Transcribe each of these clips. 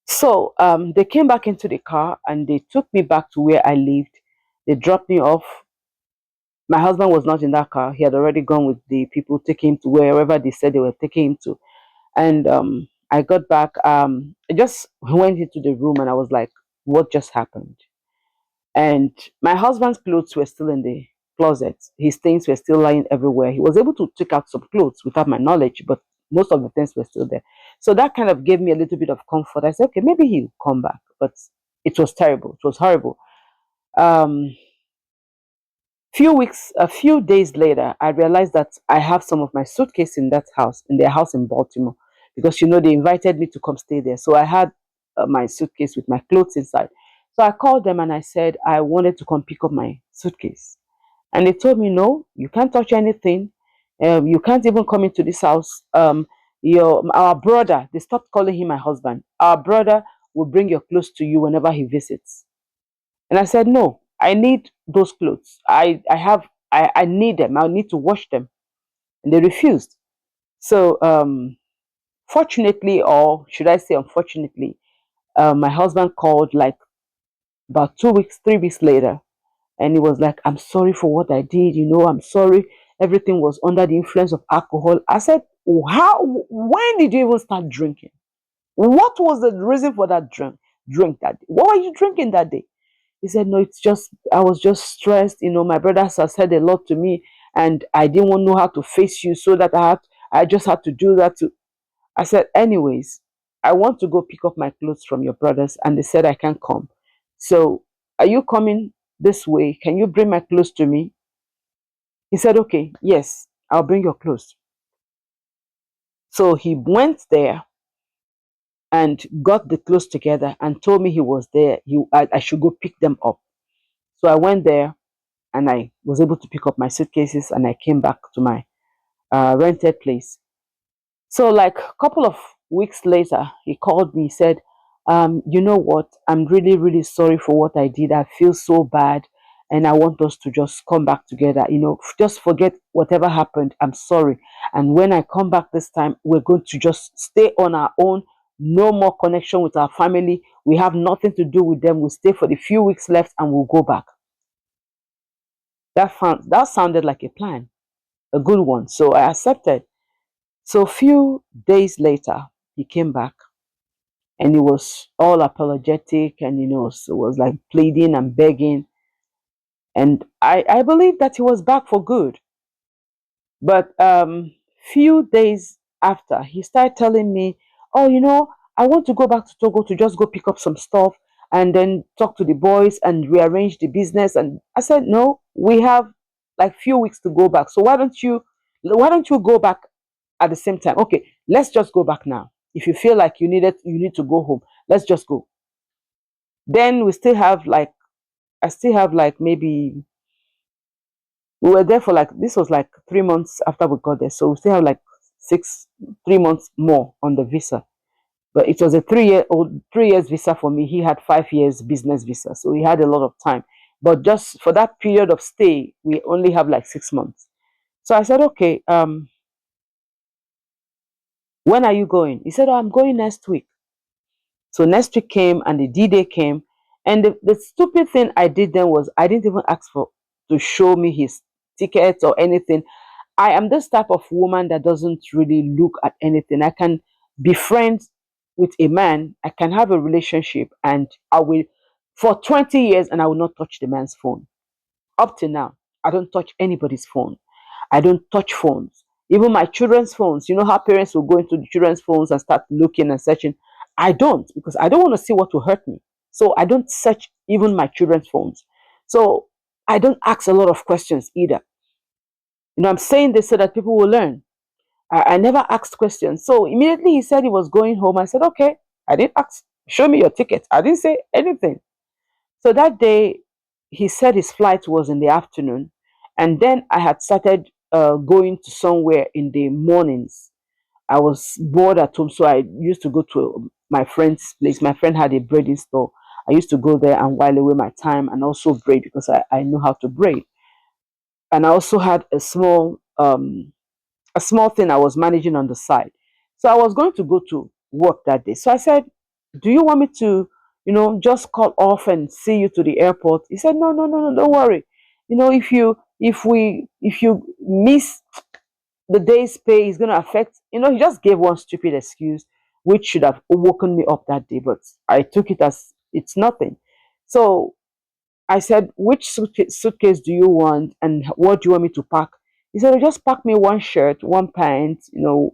So they came back into the car and they took me back to where I lived. They dropped me off. My husband was not in that car. He had already gone with the people taking him to wherever they said they were taking him to. And I got back. I just went into the room and I was like, what just happened? And my husband's clothes were still in the closet. His things were still lying everywhere. He was able to take out some clothes without my knowledge, but most of the things were still there. So that kind of gave me a little bit of comfort. I said, okay, maybe he'll come back. But it was terrible. It was horrible. Um, a few days later, I realized that I have some of my suitcase in that house, in their house in Baltimore, because they invited me to come stay there. So I had my suitcase with my clothes inside. So I called them and I said I wanted to come pick up my suitcase, and they told me, no, you can't touch anything. You can't even come into this house. Our brother, they stopped calling him my husband. Our brother will bring your clothes to you whenever he visits. And I said, no, I need those clothes. I need them. I need to wash them. And they refused. So, fortunately, or should I say unfortunately, my husband called like about 2 weeks, 3 weeks later. And he was like, I'm sorry for what I did. I'm sorry. Everything was under the influence of alcohol. I said, when did you even start drinking? What was the reason for that drink that day? What were you drinking that day? He said, no, it's just, I was just stressed. My brothers have said a lot to me and I didn't want to know how to face you. So that I just had to do that too. I said, anyways, I want to go pick up my clothes from your brothers. And they said, I can't come. So are you coming this way? Can you bring my clothes to me? He said, okay, yes, I'll bring your clothes. So he went there and got the clothes together and told me he was there. I should go pick them up. So I went there and I was able to pick up my suitcases and I came back to my rented place. So, like a couple of weeks later, he called me, said, you know what? I'm really, really sorry for what I did. I feel so bad. And I want us to just come back together. Just forget whatever happened. I'm sorry. And when I come back this time, we're going to just stay on our own. No more connection with our family. We have nothing to do with them. We'll stay for the few weeks left and we'll go back. That sounded like a plan, a good one. So I accepted. So a few days later, he came back and he was all apologetic and so was like pleading and begging. And I believe that he was back for good. But few days after, he started telling me, oh, I want to go back to Togo to just go pick up some stuff and then talk to the boys and rearrange the business. And I said, no, we have like few weeks to go back. So why don't you go back at the same time? Okay, let's just go back now. If you feel like you need to go home, let's just go. Then I still have like maybe we were there for like this was like 3 months after we got there, so we still have like 3 months more on the visa. But it was a 3 years visa for me. He had 5 years business visa, so he had a lot of time. But just for that period of stay, we only have like 6 months. So I said, okay, when are you going? He said, oh, I'm going next week. So next week came and the D-Day came. And the stupid thing I did then was I didn't even ask for to show me his tickets or anything. I am this type of woman that doesn't really look at anything. I can be friends with a man, I can have a relationship, and I will for 20 years and I will not touch the man's phone. Up to now, I don't touch anybody's phone. I don't touch phones. Even my children's phones. You know how parents will go into the children's phones and start looking and searching. I don't, because I don't want to see what will hurt me. So I don't search even my children's phones. So I don't ask a lot of questions either. I'm saying this so that people will learn. I never asked questions. So immediately he said he was going home. I said, okay. I didn't ask, show me your ticket. I didn't say anything. So that day, he said his flight was in the afternoon. And then I had started going to somewhere in the mornings. I was bored at home. So I used to go to my friend's place. My friend had a braiding store. I used to go there and while away my time and also braid because I know how to braid. And I also had a small thing I was managing on the side. So I was going to go to work that day. So I said, Do you want me to, just call off and see you to the airport? He said, no, no, no, no, don't worry. If you miss the day's pay, is going to affect. He just gave one stupid excuse, which should have woken me up that day, but I took it as it's nothing. So I said, which suitcase do you want, and what do you want me to pack? He said, just pack me one shirt, one pant,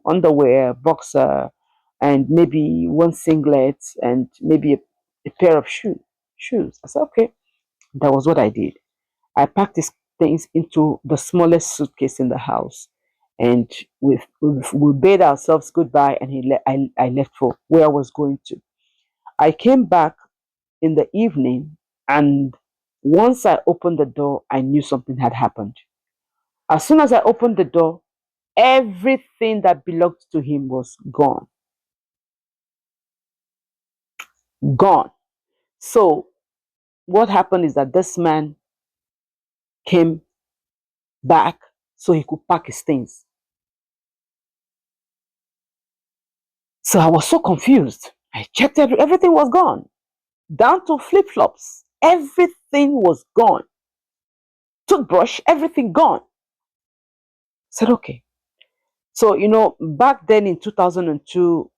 underwear, boxer, and maybe one singlet, and maybe a pair of shoes. I said, okay. That was what I did. I packed these things into the smallest suitcase in the house, and we bade ourselves goodbye, and I left for where I was going to. I came back in the evening, and once I opened the door, I knew something had happened. As soon as I opened the door, everything that belonged to him was gone. Gone. So what happened is that this man came back so he could pack his things. So I was so confused. I checked everything was gone, down to flip flops. Everything was gone. Toothbrush, everything gone. I said, okay. So, back then in 2002,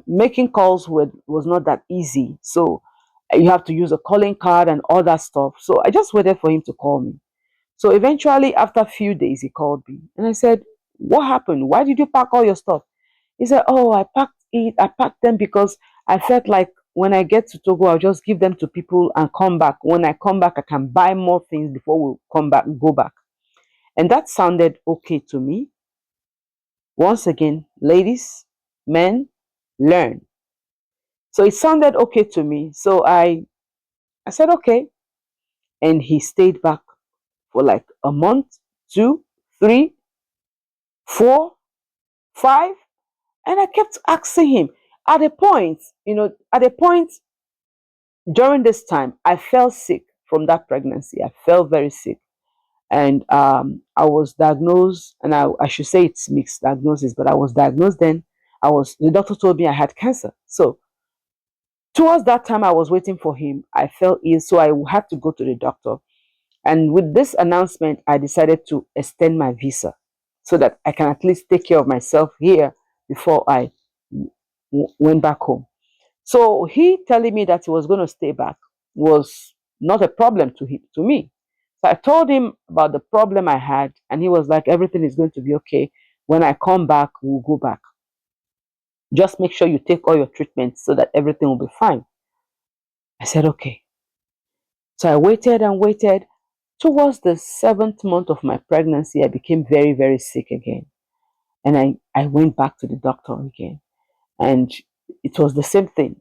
making calls was not that easy. So you have to use a calling card and all that stuff. So I just waited for him to call me. So eventually, after a few days, he called me. And I said, what happened? Why did you pack all your stuff? He said, oh, I packed them because I felt like when I get to Togo, I'll just give them to people and come back. When I come back, I can buy more things before we come back, go back. And that sounded okay to me. Once again, ladies, men, learn. So it sounded okay to me. So I said, okay. And he stayed back for like a month, two, three, four, five. And I kept asking him. At a point during this time, I fell sick from that pregnancy. I fell very sick. And I was diagnosed, and I should say it's mixed diagnosis, but I was diagnosed then. The doctor told me I had cancer. So towards that time, I was waiting for him. I fell ill, so I had to go to the doctor. And with this announcement, I decided to extend my visa so that I can at least take care of myself here before I went back home. So he telling me that he was going to stay back was not a problem to me. So I told him about the problem I had, and he was like, everything is going to be okay. When I come back, we'll go back. Just make sure you take all your treatments so that everything will be fine. I said, okay. So I waited and waited. Towards the 7th month of my pregnancy, I became very, very sick again. And I went back to the doctor again. And it was the same thing.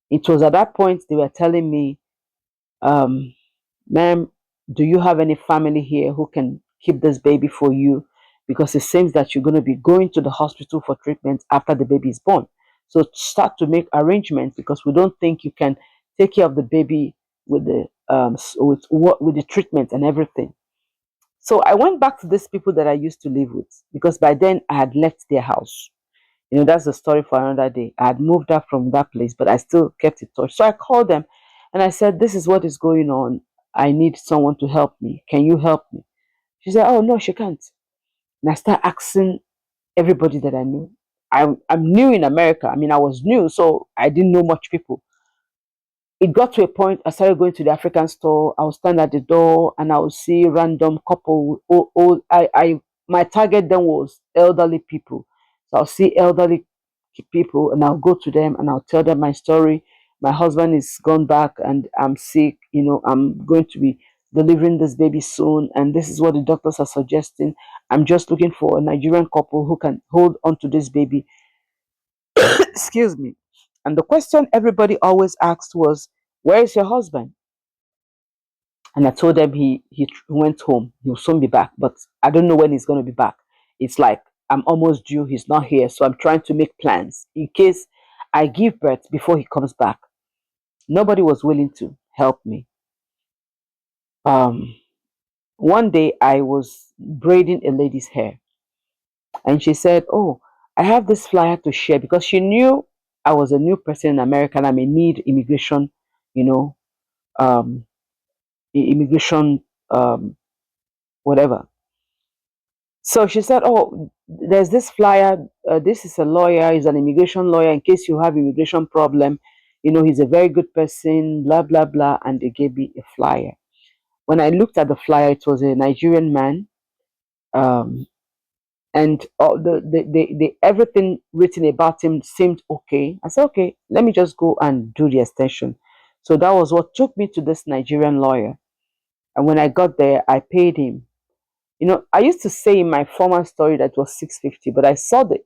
It was at that point they were telling me, um, ma'am, do you have any family here who can keep this baby for you? Because it seems that you're going to be going to the hospital for treatment after the baby is born. So start to make arrangements because we don't think you can take care of the baby with with the treatment and everything. So I went back to these people that I used to live with because by then I had left their house. That's the story for another day. I had moved up from that place, but I still kept in touch. So I called them and I said, this is what is going on. I need someone to help me. Can you help me? She said, oh, no, she can't. And I started asking everybody that I knew. I'm new in America. I mean, I was new, so I didn't know much people. It got to a point I started going to the African store. I would stand at the door and I would see random couple. My target then was elderly people. So I'll see elderly people and I'll go to them and I'll tell them my story. My husband is gone back and I'm sick. I'm going to be delivering this baby soon, and this is what the doctors are suggesting. I'm just looking for a Nigerian couple who can hold on to this baby. Excuse me. And the question everybody always asked was, where is your husband? And I told them he went home. He'll soon be back, but I don't know when he's going to be back. It's like I'm almost due. He's not here, so I'm trying to make plans in case I give birth before he comes back. Nobody was willing to help me. Um, One day I was braiding a lady's hair, and she said, "Oh, I have this flyer to share," because she knew I was a new person in America and I may need immigration, you know, um, immigration, um, whatever. So she said, "Oh, there's this flyer. This is a lawyer. He's an immigration lawyer. In case you have immigration problem, he's a very good person. Blah blah blah." And they gave me a flyer. When I looked at the flyer, it was a Nigerian man, um, and all the everything written about him seemed okay. I said, "Okay, let me just go and do the extension." So that was what took me to this Nigerian lawyer. And when I got there, I paid him. I used to say in my former story that it was 650, but I saw the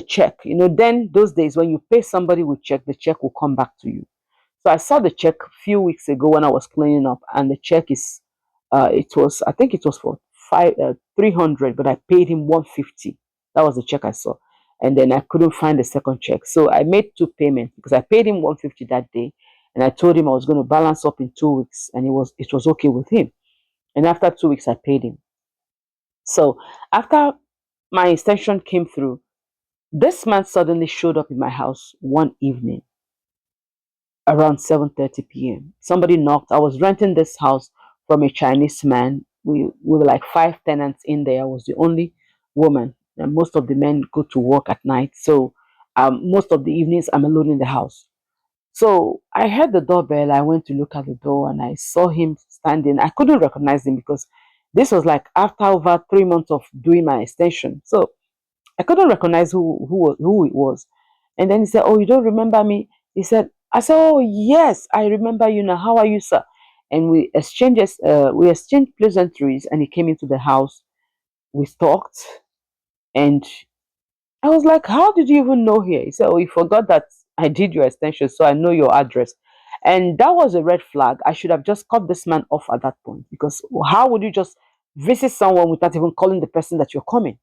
check. Then those days when you pay somebody with check, the check will come back to you. So I saw the check a few weeks ago when I was cleaning up, and the check is, I think it was for 300, but I paid him 150. That was the check I saw, and then I couldn't find the second check, so I made two payments because I paid him 150 that day, and I told him I was going to balance up in 2 weeks, and it was okay with him. And after 2 weeks, I paid him. So after my extension came through, this man suddenly showed up in my house one evening around 7:30 p.m. Somebody knocked. I was renting this house from a Chinese man. We were like five tenants in there. I was the only woman, and most of the men go to work at night. So most of the evenings I'm alone in the house. So I heard the doorbell. I went to look at the door and I saw him standing. I couldn't recognize him because this was like after over 3 months of doing my extension. So I couldn't recognize who it was. And then he said, "Oh, you don't remember me?" He said, I said, "Oh, yes, I remember you now. How are you, sir?" And we exchanged pleasantries, and he came into the house. We talked, and I was like, "How did you even know here?" He said, "Oh, you forgot that I did your extension, so I know your address." And that was a red flag. I should have just cut this man off at that point, because how would you just visit someone without even calling the person that you're coming?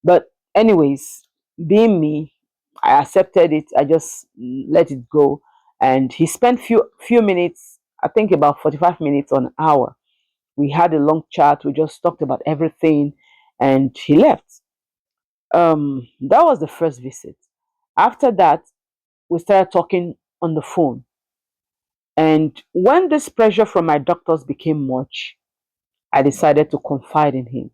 But anyways, being me, I accepted it. I just let it go. And he spent few minutes, I think about 45 minutes or an hour. We had a long chat. We just talked about everything, and he left. That was the first visit. After that, we started talking on the phone. And when this pressure from my doctors became much, I decided to confide in him.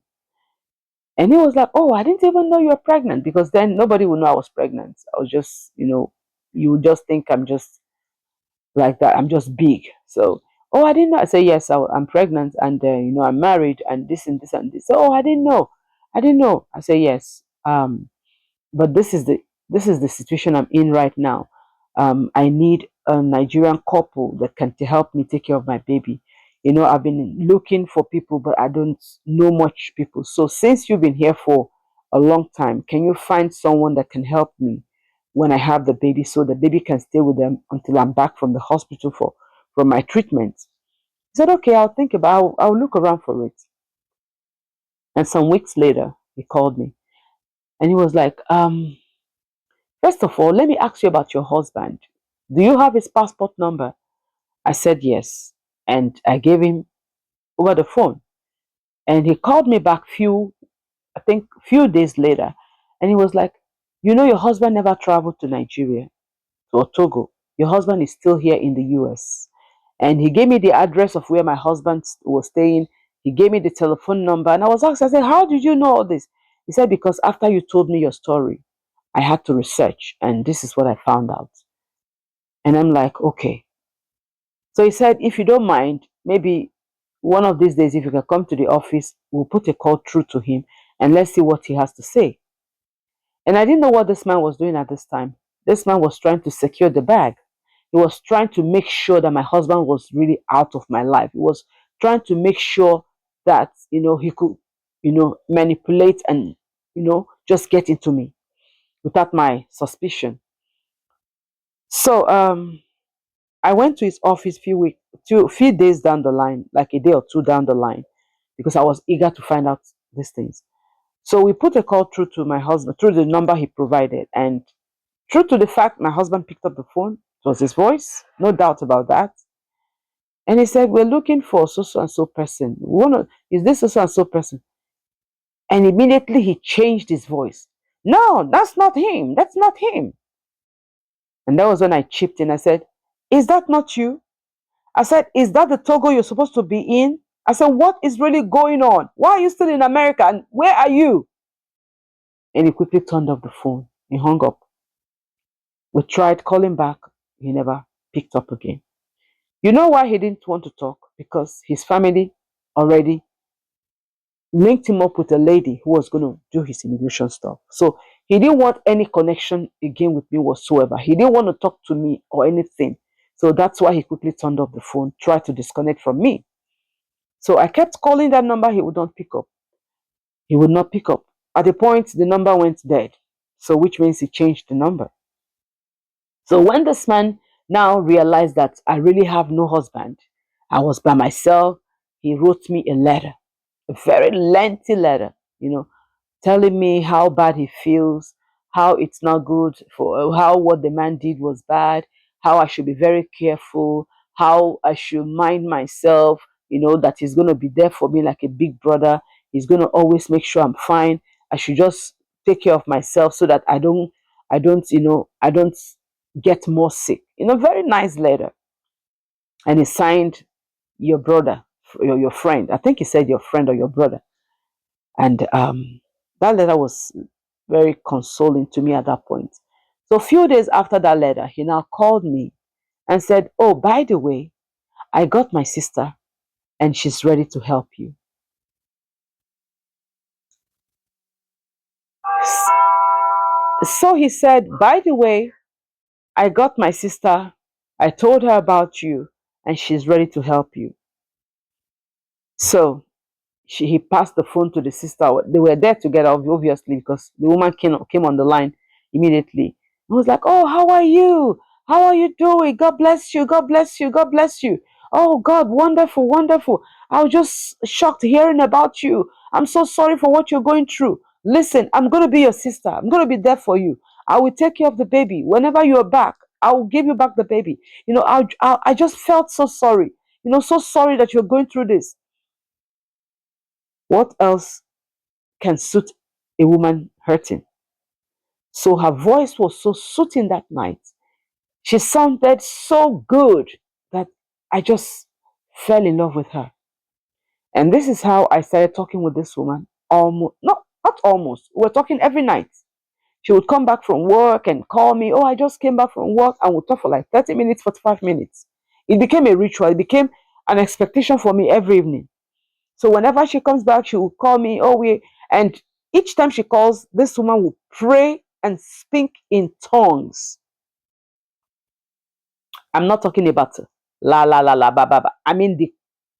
And he was like, "Oh, I didn't even know you were pregnant," because then nobody would know I was pregnant. I was just, you would just think I'm just like that. I'm just big. So, "Oh, I didn't know." I say, "Yes, I'm pregnant, and I'm married, and this and this and this." So, "Oh, I didn't know. I didn't know." I say, "Yes. But this is the situation I'm in right now. I need a Nigerian couple that can to help me take care of my baby. I've been looking for people, but I don't know much people. So since you've been here for a long time, can you find someone that can help me when I have the baby, so the baby can stay with them until I'm back from the hospital for my treatment?" He said, "Okay, I'll think about. I'll look around for it." And some weeks later, he called me and he was like, "First of all, let me ask you about your husband. Do you have his passport number?" I said yes. And I gave him over the phone. And he called me back I think few days later. And he was like, "Your husband never traveled to Nigeria or Togo. Your husband is still here in the US." And he gave me the address of where my husband was staying. He gave me the telephone number. And I was asked, I said, "How did you know all this?" He said, "Because after you told me your story, I had to research, and this is what I found out." And I'm like, "Okay." So he said, "If you don't mind, maybe one of these days, if you can come to the office, we'll put a call through to him and let's see what he has to say." And I didn't know what this man was doing at this time. This man was trying to secure the bag. He was trying to make sure that my husband was really out of my life. He was trying to make sure that, he could, manipulate and, just get into me without my suspicion. So, I went to his office few days down the line, like a day or two down the line, because I was eager to find out these things. So we put a call through to my husband through the number he provided, and true to the fact, my husband picked up the phone. It was his voice, no doubt about that. And he said, "We're looking for so and so person. Is this so and so person?" And immediately he changed his voice. No, that's not him. That's not him. And that was when I chipped in. I said, is that not you? I said, is that the Togo you're supposed to be in? I said, what is really going on? Why are you still in America? And where are you? And he quickly turned off the phone. He hung up. We tried calling back. He never picked up again. You know why he didn't want to talk? Because his family already linked him up with a lady who was going to do his immigration stuff. So he didn't want any connection again with me whatsoever. He didn't want to talk to me or anything. So that's why he quickly turned off the phone, tried to disconnect from me. So I kept calling that number, he would not pick up. He would not pick up. At a point, the number went dead. So which means he changed the number. So when this man now realized that I really have no husband, I was by myself, he wrote me a letter, a very lengthy letter, telling me how bad he feels, how it's not good for how what the man did was bad, how I should be very careful, how I should mind myself, that he's going to be there for me like a big brother. He's going to always make sure I'm fine. I should just take care of myself so that I don't get more sick. Very nice letter. And he signed your brother, your friend. I think he said your friend or your brother. And that letter was very consoling to me at that point. So a few days after that letter, he now called me and said, oh, by the way, I got my sister and she's ready to help you. So he said, by the way, I got my sister. I told her about you and she's ready to help you. So he passed the phone to the sister. They were there together, obviously, because the woman came on the line immediately. I was like, oh, how are you? How are you doing? God bless you. God bless you. God bless you. Oh, God, wonderful, wonderful. I was just shocked hearing about you. I'm so sorry for what you're going through. Listen, I'm going to be your sister. I'm going to be there for you. I will take care of the baby. Whenever you're back, I will give you back the baby. I just felt so sorry. So sorry that you're going through this. What else can suit a woman hurting? So her voice was so soothing that night. She sounded so good that I just fell in love with her. And this is how I started talking with this woman. Almost, not almost. We were talking every night. She would come back from work and call me. Oh, I just came back from work, and we'll talk for like 30 minutes, 45 minutes. It became a ritual. It became an expectation for me every evening. So whenever she comes back, she will call me. And each time she calls, this woman will pray and speak in tongues. I'm not talking about la la la la ba ba ba. I mean the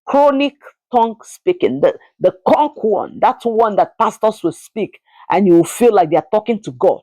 chronic tongue speaking, the conk one. That's one that pastors will speak, and you will feel like they are talking to God.